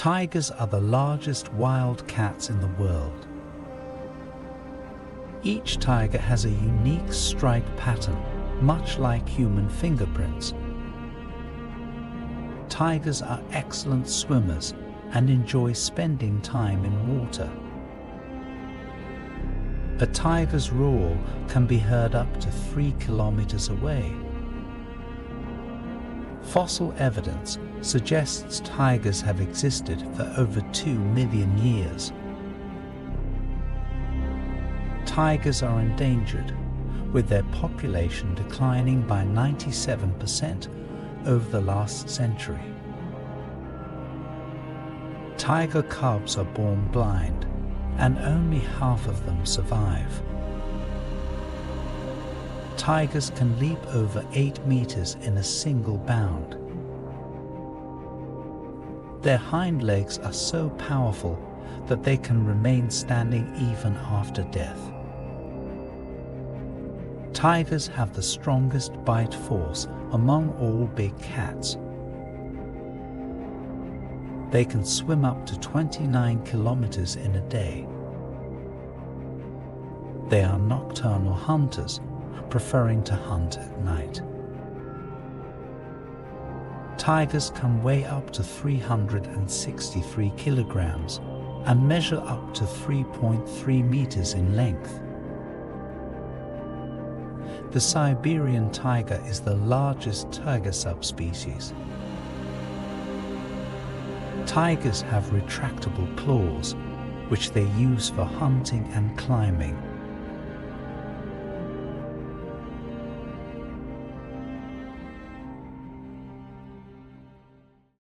Tigers are the largest wild cats in the world. Each tiger has a unique stripe pattern, much like human fingerprints. Tigers are excellent swimmers and enjoy spending time in water. A tiger's roar can be heard up to 3 kilometers away. Fossil evidence suggests tigers have existed for over 2 million years. Tigers are endangered, with their population declining by 97% over the last century. Tiger cubs are born blind, and only half of them survive. Tigers can leap over 8 meters in a single bound. Their hind legs are so powerful that they can remain standing even after death. Tigers have the strongest bite force among all big cats. They can swim up to 29 kilometers in a day. They are nocturnal hunters, preferring to hunt at night. Tigers can weigh up to 363 kilograms and measure up to 3.3 meters in length. The Siberian tiger is the largest tiger subspecies. Tigers have retractable claws, which they use for hunting and climbing.